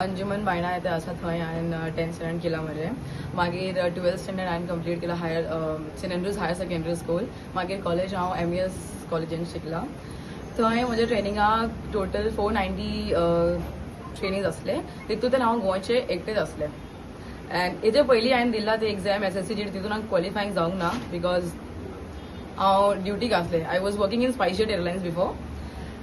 अंजुमन बायणा येता आसा थंय हांवें 10th स्टँडर्ड केला म्हजें. मागीर 12th स्टँडर्ड हांवें कंप्लीट केला Saint Andrews higher secondary school. मागीर कॉलेज हांव MES कॉलेजीन शिकला. थंय म्हज्या ट्रेनिंगाक टोटल 490 ट्रेनीज आसले. तितूंतल्यान हांव गोंयचे एकटेच आसले. एंड हेजे पयलीं हांवें दिला ती एग्जाम SSC तितून हांव क्वॉलिफायंग जावंक ना बिकॉज हांव ड्युटीक आसलें. I was working in SpiceJet airlines before.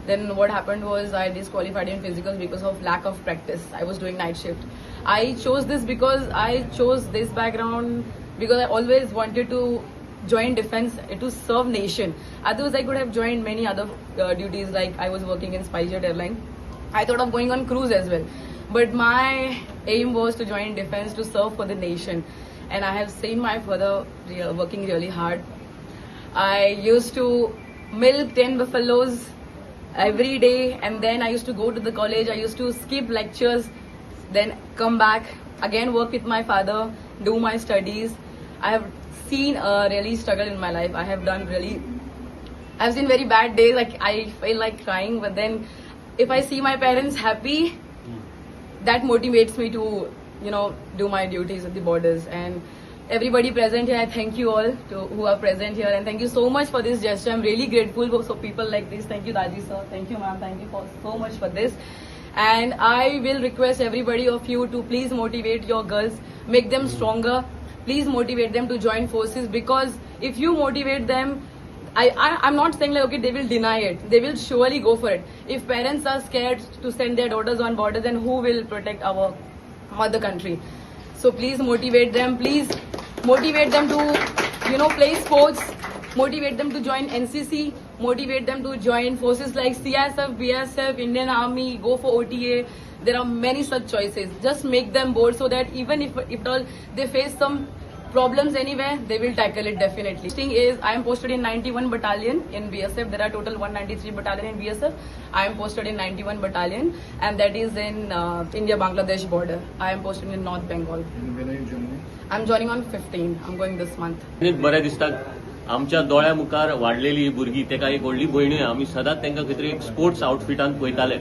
Then what happened was I disqualified in physicals because of lack of practice. I was doing night shift. I chose this because I chose this background because I always wanted to join defense to serve nation. Otherwise, I could have joined many other duties like I was working in SpiceJet airline. I thought of going on cruise as well. But my aim was to join defense to serve for the nation. And I have seen my father working really hard. I used to milk 10 buffaloes every day, and then I used to go to the college. I used to skip lectures, then come back again, work with my father, do my studies. I have seen a really struggle in my life. I've seen very bad days, like I feel like crying, but then if I see my parents happy, that motivates me to do my duties at the borders. And everybody present here, I thank you all who are present here, and thank you so much for this gesture. I'm really grateful for people like this. Thank you, Daji sir. Thank you, ma'am. Thank you so much for this. And I will request everybody of you to please motivate your girls, make them stronger. Please motivate them to join forces, because if you motivate them, I'm not saying like okay they will deny it. They will surely go for it. If parents are scared to send their daughters on borders, then who will protect our mother country? So please motivate them. Please motivate them to play sports. Motivate them to join NCC. Motivate them to join forces like CSF, BSF, Indian Army. Go for OTA. There are many such choices. Just make them bold so that even if they face some problems anywhere, they will tackle it definitely. Thing is, I am posted in 91 battalion in BSF. There are total 193 battalion in BSF. I am posted in 91 battalion, and that is in India-Bangladesh border. I am posted in North Bengal. And when are you joining? I'm joining on 15. I'm going this month. बरें दिसता आमच्या दोळ्या मुखार वाडलेली ही भुरगीं तेका एक व्हडली भयण आमी सदांच तांकां खंय तरी एक स्पोर्ट्स आउटफिटान पळयताले.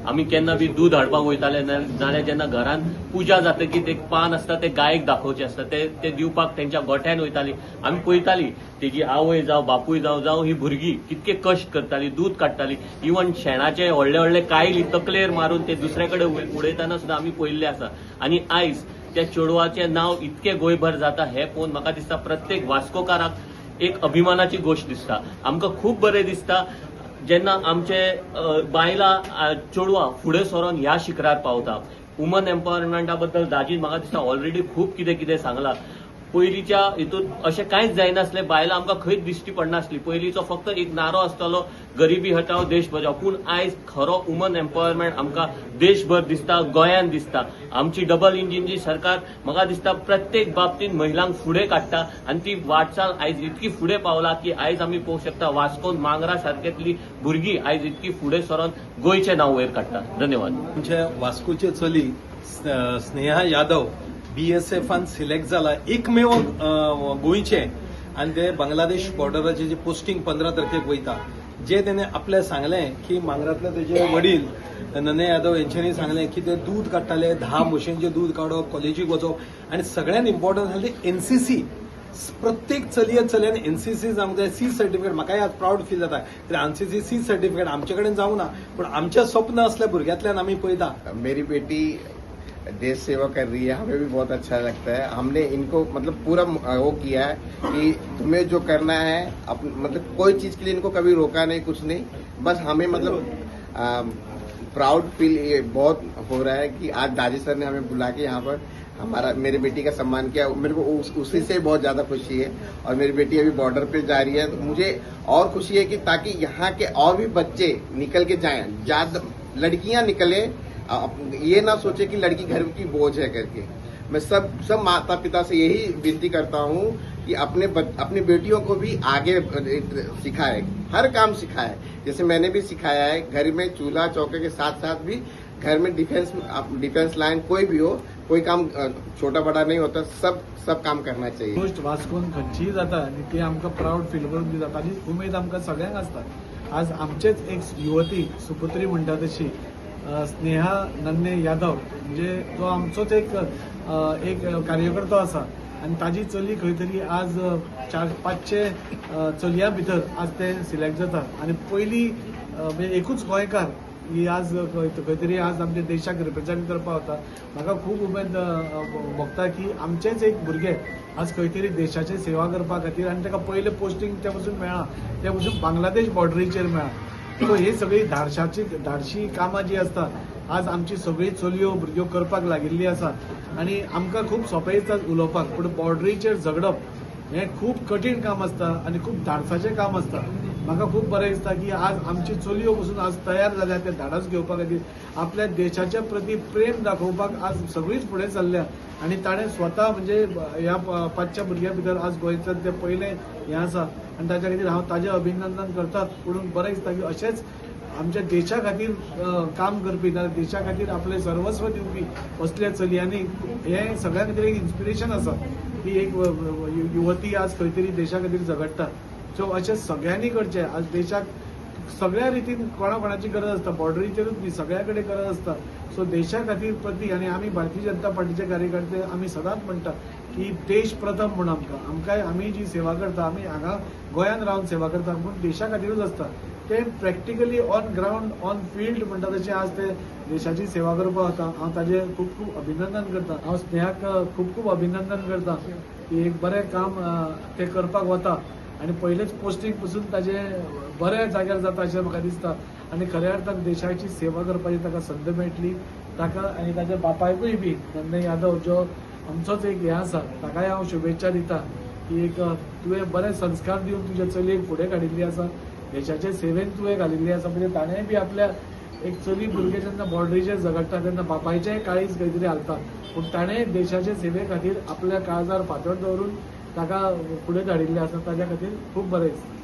आमी केन्ना बी दूध हाडपाक वयताले नाल्यार जेन्ना घरान पुजा जातकीर एक पान आसता ते गायेक दाखोवचें आसता ते दिवपाक तेंच्या गोठ्यान वयताली. आमी पळयताली तेजी आवय जावं बापूय जावं ही भुरगीं कितके कश्ट करताली, दूध काडटाली. इवन शेणाचे व्हडले व्हडले कायली तकलेर मारून ते दुसरे कडेन उडयतना सुद्दां आमी पळयल्ले आसा. आनी आयज त्या चेडवाचें नांव इतकें गोंयभर जाता हें पळोवन म्हाका दिसता प्रत्येक वास्कोकाराक एक अभिमानाची गोष्ट दिसता. आमकां खूब बरें दिसता जेन्ना आमचे बायलां चेडवां फुडें सरून ह्या शिखरार पावता. वुमन एम्पावरमेंटा बद्दल दाजीन म्हाका दिसता ऑलरेडी खूब कितें सांगलां. पयलींच्या हितून अशें कांयच जायनासलें. बायलां आमकां खंयच दिश्टी पडनासली. पयलींचो फक्त एक नारो आसतालो गरिबी हटाव देश बचाव. पूण आयज खरो वुमन एम्पावरमेंट आमकां देशभर दिसता, गोंयांत दिसता. आमची डबल इंजिनची सरकार म्हाका दिसता प्रत्येक बाबतींत महिलांक फुडें काडटा, आनी ती वाटचाल आयज इतकी फुडें पावला की आयज आमी पळोवंक शकता वास्कोन मांगरा सारकेतली भुरगीं आयज इतकी फुडें सरून गोंयचें नांव वयर काडटा. धन्यवाद. आमच्या वास्कोचे चली स्नेहा यादव BSFान सिलेक्ट जाला एकमेव गोंयचे, आनी ते बांगलादेश बॉर्डराचे जे पोस्टिंग 15 तारखेक वयता. जे तेणे आपल्या सांगलें की मांगरातले तेजे वडील नने यादव यांच्यानी सांगलें की ते दूध काडटाले, 10 म्हशींचे दूध काडप, कॉलेजीक वचप, आनी सगळ्यांत इम्पॉर्टंट आसलें NCC. प्रत्येक चलयान NCC जावंक जाय. C सर्टिफिकेट म्हाकाय आज प्राऊड फील जाता. NCC C सर्टिफिकेट आमचे कडेन जावंक ना, पूण आमच्या स्वप्न असल्या भुरग्यांतल्यान आमी पळयता. मेरी बेटी देश सेवा कर रही है, हमें भी बहुत अच्छा लगता है. हमने इनको मतलब पूरा वो किया है कि तुम्हें जो करना है मतलब कोई चीज के लिए इनको कभी रोका नहीं, कुछ नहीं. बस हमें मतलब प्राउड फील बहुत हो रहा है कि आज दाजी सर ने हमें बुला के यहाँ पर मेरी बेटी का सम्मान किया. मेरे को उसी से बहुत ज्यादा खुशी है. और मेरी बेटी अभी बॉर्डर पे जा रही है, तो मुझे और खुशी है कि ताकि यहाँ के और भी बच्चे निकल के जाएं, ज्यादा लड़कियां निकले, ये ना सोचे कि लड़की घर की बोझ है करके. मैं सब माता पिता से यही विनती करता हूँ कि अपनी बेटियों को भी आगे सिखाए, हर काम सिखाए. जैसे मैंने भी सिखाया है, घर में चूल्हा चौके के साथ साथ भी घर में डिफेंस लाइन कोई भी हो, कोई काम छोटा बड़ा नहीं होता. सब काम करना चाहिए. गोष्ट वास्कोन खंयचीय जाता आनी ती आमकां प्राऊड फील करून दिता, आनी उमेद आमकां सगळ्यांक आसता. आज आमचेच एक युवती सुपुत्री म्हणटा तशी स्नेहा नन्ने यादव म्हणजे तो आमचोच एक कार्यकर्तो आसा आनी ताजी चली खंय तरी आज 400-500 चलयां भितर आज ते सिलेक्ट जाता आनी पयली म्हणजे एकूच गोंयकार ही आज खंय तरी आज आमच्या देशाक रिप्रेझेंट करपा वता. म्हाका खूब उमेद भोगता की आमचेच एक भुरगे आज खंय तरी देशाची सेवा करपा खातीर आनी ताका पयलें पोस्टींग ते पसून मेळ्ळा ते पसून बांगलादेश बॉर्डरीचेर मेळ्ळा. सो ही सगळी धाडशी कामां जी आसता आज आमची सगळी चलयो भुरग्यो करपाक लागिल्ली आसा आनी आमकां खूब सोंपें दिसता उलोवपाक पूण बॉर्डरीचेर झगडप हें खूब कठीण काम आसता आनी खूब धाडसाचें काम आसता. म्हाका खूब बरें दिसता की आज आमची चलयो पसून आज तयार जाल्या ते धाडस घेवपा खातीर आपल्या देशाच्या प्रती प्रेम दाखोवपाक आज सगळीच फुडें चल्ल्या आनी ताणें स्वता म्हणजे ह्या 500 भुरग्यां भितर आज गोंयच्यान तें पयलें हें आसा आनी ताच्या खातीर हांव ताजें अभिनंदन करतात. पूण बरें दिसता की अशेंच आमच्या देशा खातीर काम करपी नाजाल्यार देशा खातीर आपले सर्वस्व दिवपी असल्या चलयांनी हें सगळ्यां खातीर एक इन्स्पिरेशन आसा की एक युवती आज खंय तरी देशा खातीर झगडटा. सो अशें सगळ्यांनी करचें. आज देशाक सगळ्या रितीन कोणाची गरज आसता बॉर्डरीचेरूच न्ही सगळ्या कडेन गरज आसता. सो देशा खातीर प्रती आनी आमी भारतीय जनता पार्टीचे कार्यकर्ते आमी सदांच म्हणटा की देश प्रथम म्हूण आमकां आमी जी सेवा करता आमी हांगा गोंयांत रावन सेवा करता पूण देशा खातीरूच आसता. ते practically on ground on field म्हणटा तशें आज ते देशाची सेवा करपा वता. हांव ताजें खूब खूब अभिनंदन करता. हांव स्नेहाक खूब खूब अभिनंदन करता की एक बरें काम ते करपाक वता आनी पयलेच पोस्टींग पसून ताजें बऱ्या जाग्यार जाता अशें म्हाका दिसता आनी खऱ्या अर्थान देशाची सेवा करपाची ताका संद मेळटली. ताका आनी ताच्या बापायकूय बी नन्ने यादव जो आमचोच एक हें आसा ताकाय हांव शुभेच्छा दिता की एक तुवें बरे संस्कार दिवन तुज्या चलयेक फुडें काडिल्ली आसा देशाचे सेवेन तुवें घालिल्ली आसा म्हणजे ताणेंय बी आपल्या एक चली भुरगे जेन्ना बॉर्डरीचेर झगडटा तेन्ना बापायचेंय काळीज खंय तरी हालता पूण ताणें देशाचे सेवे खातीर आपल्या काळजार फातर दवरून ताका फुडें धाडिल्लें आसा ताच्या खातीर खूब बरें दिसता.